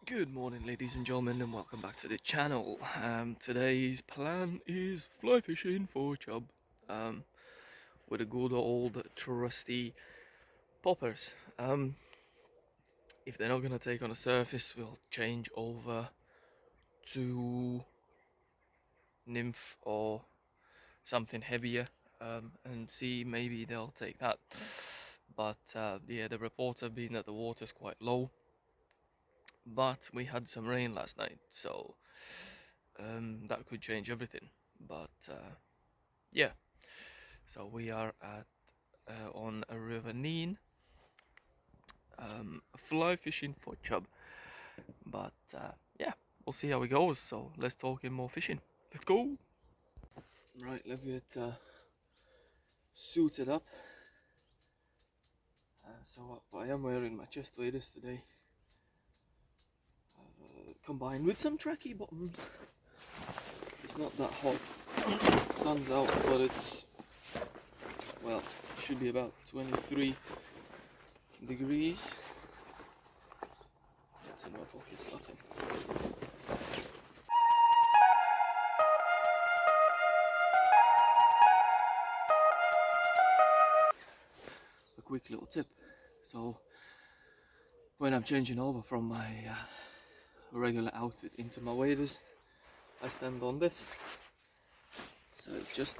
Good morning, ladies and gentlemen, and welcome back to the channel. Today's plan is fly fishing for chub, um, with a good old trusty poppers. If they're not gonna take on the surface, we'll change over to nymph or something heavier, and see maybe they'll take that. But yeah, the reports have been that the water's quite low, but we had some rain last night, so that could change everything. But yeah, so we are at on a river Neen, fly fishing for chub. But yeah, we'll see how it goes. So let's talk in more fishing. Let's go. Right, let's get suited up. So I am wearing my chest waders today, combined with some tracky bottoms. It's not that hot. Sun's out, but it's, well, it should be about 23 degrees. What's in my pockets? Nothing. A quick little tip. So when I'm changing over from my regular outfit into my waders, I stand on this, so it's just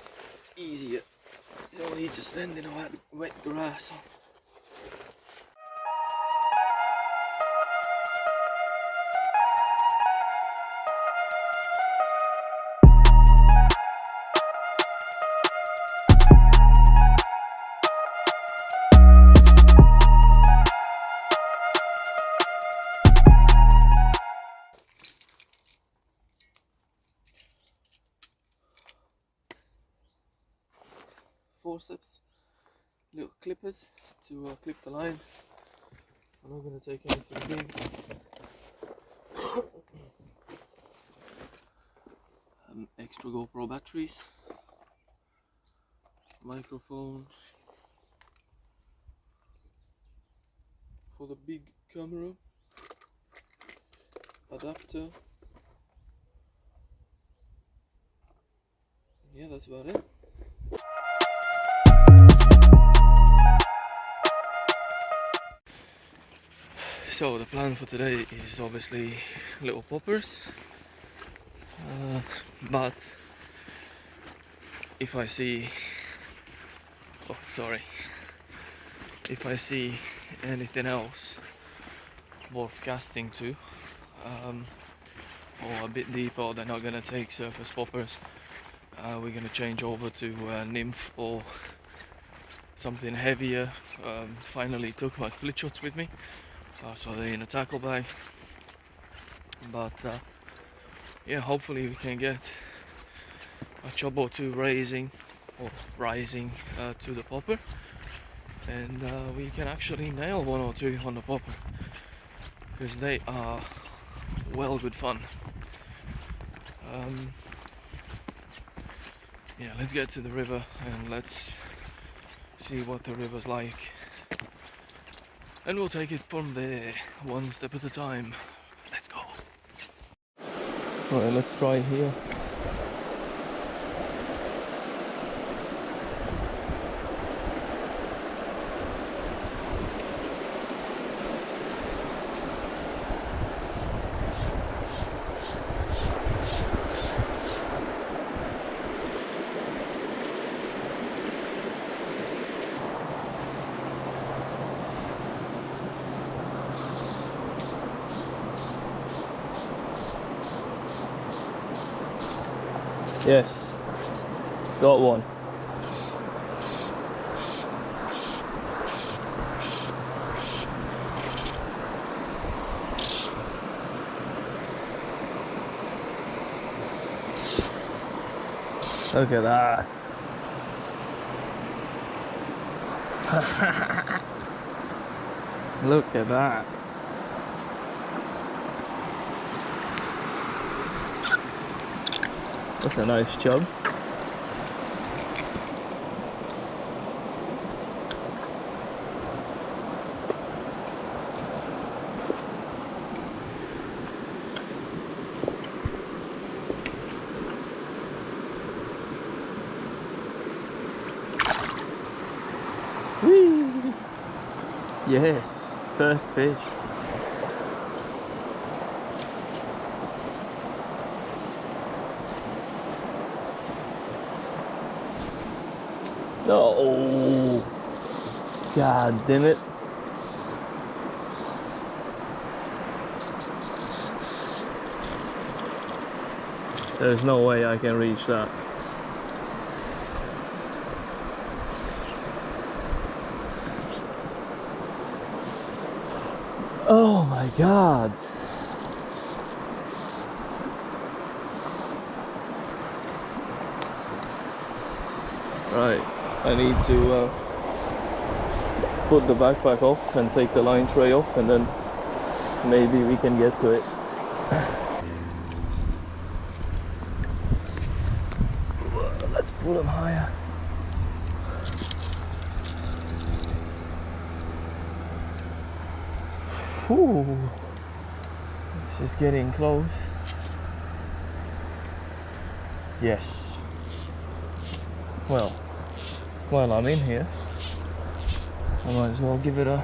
easier. You don't need to stand in a wet grass. Forceps, little clippers to clip the line. I'm not going to take anything big. Extra GoPro batteries, microphone for the big camera, adapter. Yeah, that's about it. So the plan for today is obviously little poppers, but if I see, if I see anything else worth casting to, or a bit deeper, they're not gonna take surface poppers. We're gonna change over to nymph or something heavier. Finally took my split shots with me, so they're in a tackle bag. But yeah, hopefully we can get a chub or two rising to the popper, and we can actually nail one or two on the popper, because they are well good fun. Yeah, let's get to the river and let's see what the river's like, and we'll take it from there, one step at a time. Let's go. Alright, let's try here. Yes, got one. Look at that. Look at that. That's a nice chub. Yes, first fish. No! God damn it. There's no way I can reach that. Oh my god. Right, I need to put the backpack off and take the line tray off, and then maybe we can get to it. Let's pull them higher. Ooh, this is getting close. Yes. Well, while I'm in here, I might as well give it a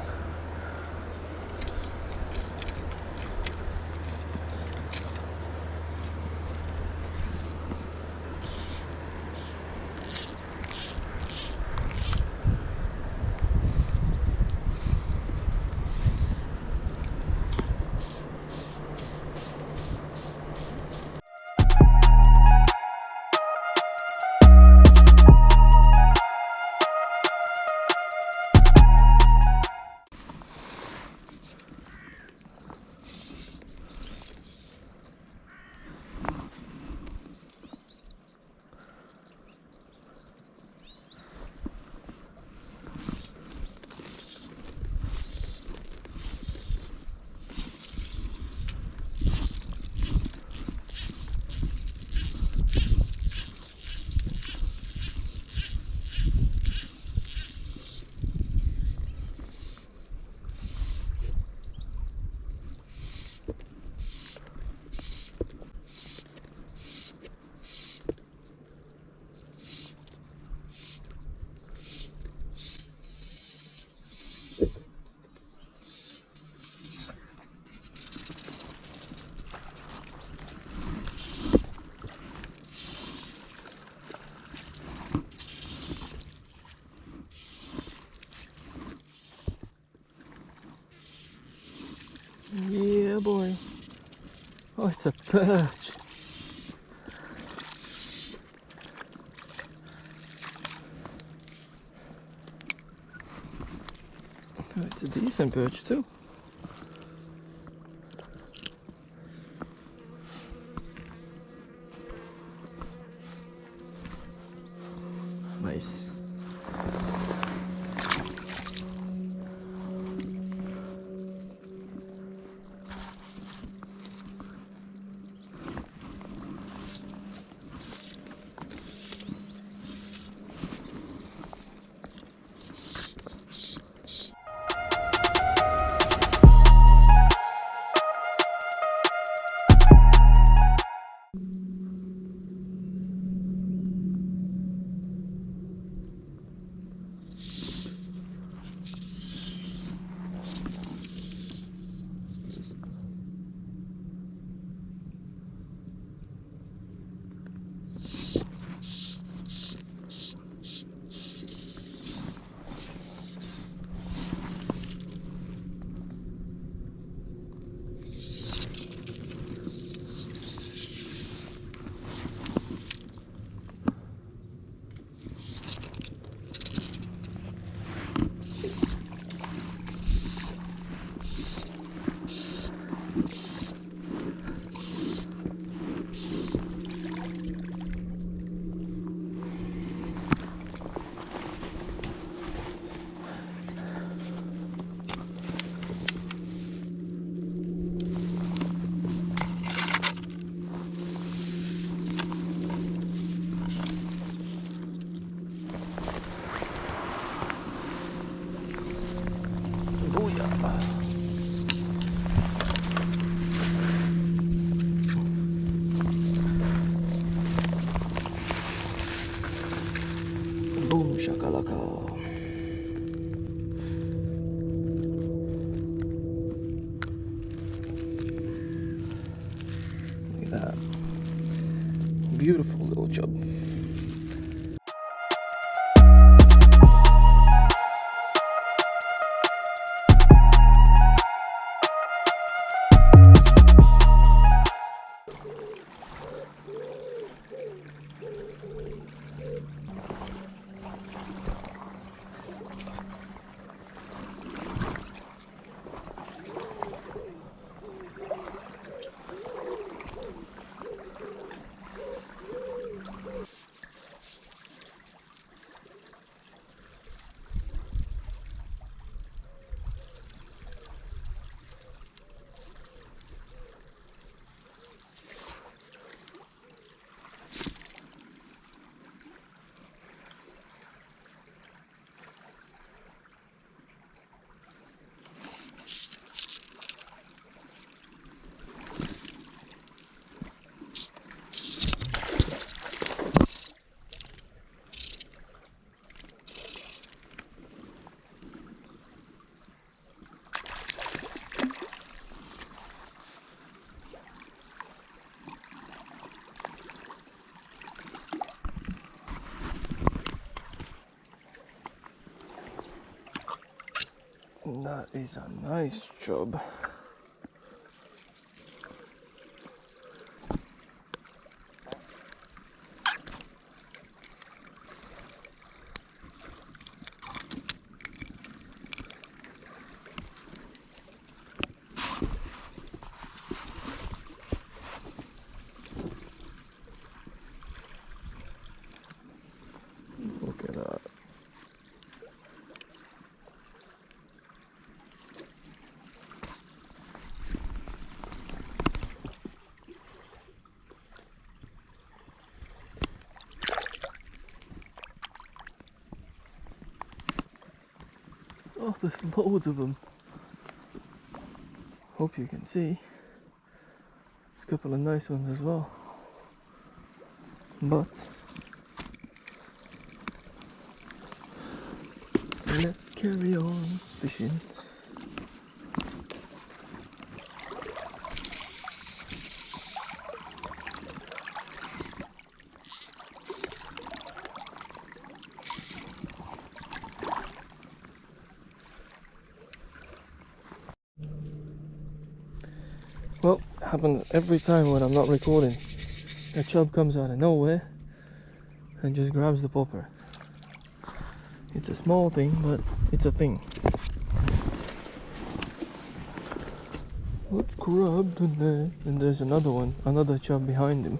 yeah, boy. Oh, it's a perch. Oh, it's a decent perch too. Nice. at that. Beautiful little chub. That is a nice chub. Look at that. Oh, there's loads of them. Hope you can see. There's a couple of nice ones as well. But let's carry on fishing. Well, it happens every time when I'm not recording. A chub comes out of nowhere and just grabs the popper. It's a small thing, but it's a thing. Let's grab the net. And there's another one, another chub behind him.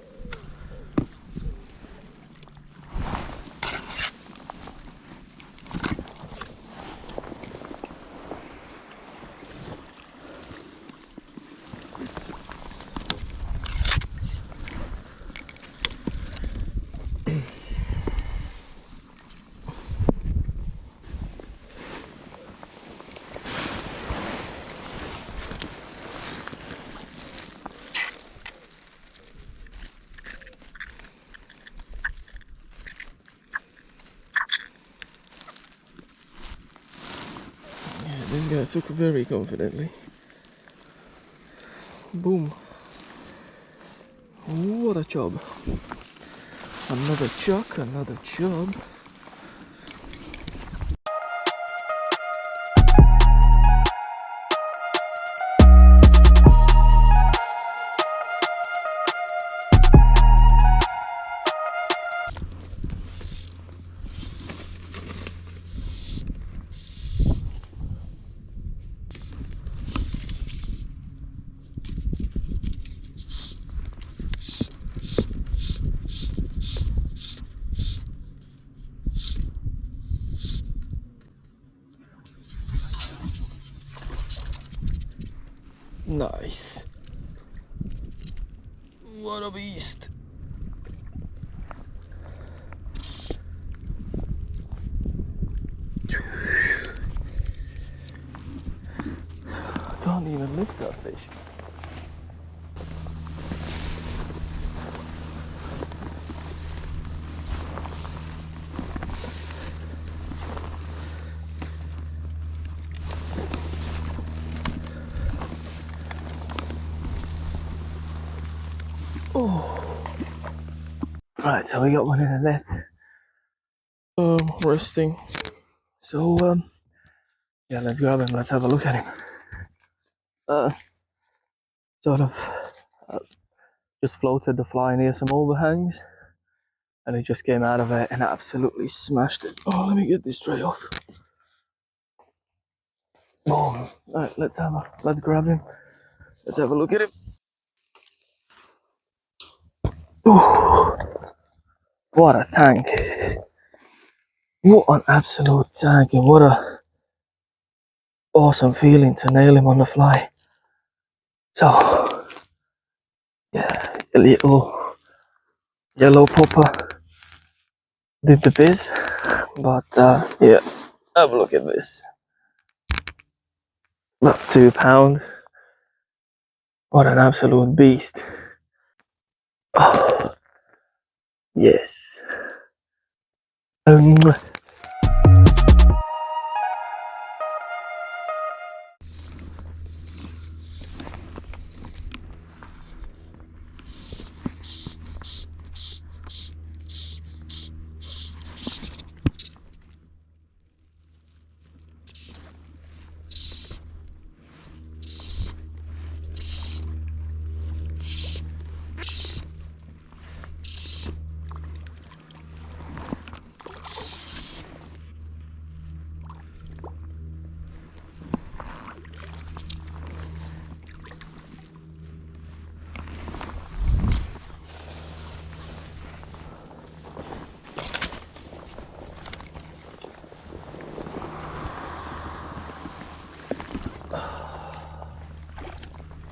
This guy took very confidently. Boom. What a chub. Another chuck, another chub. Nice. What a beast. I can't even lift that fish. Oh. Right, so we got one in the net. Resting. So, yeah, let's grab him. Let's have a look at him. Sort of uh, just floated the fly near some overhangs, and he just came out of it and absolutely smashed it. Oh, let me get this tray off. Boom. Right, let's grab him. Let's have a look at him. Ooh, what a tank! What an absolute tank, and what a awesome feeling to nail him on the fly. So, yeah, a little yellow popper did the biz, but yeah, have a look at this. About 2 pound. What an absolute beast. Oh, yes. Um,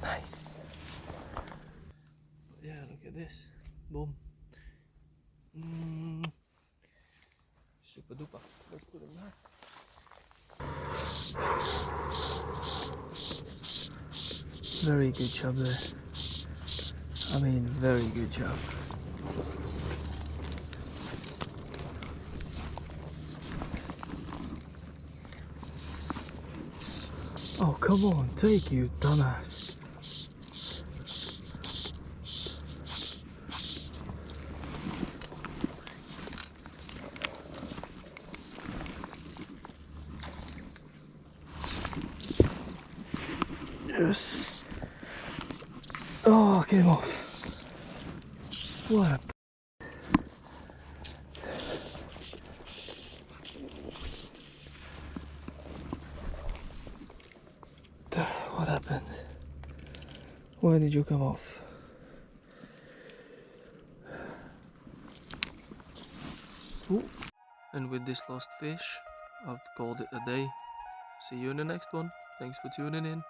nice. Yeah, look at this. Boom. Super duper. Let's put him back. Very good job there. I mean, very good job. Oh, come on, take you, dumbass. Yes. Oh, came off. What a... What happened? Why did you come off? Ooh. And with this last fish, I've called it a day. See you in the next one. Thanks for tuning in.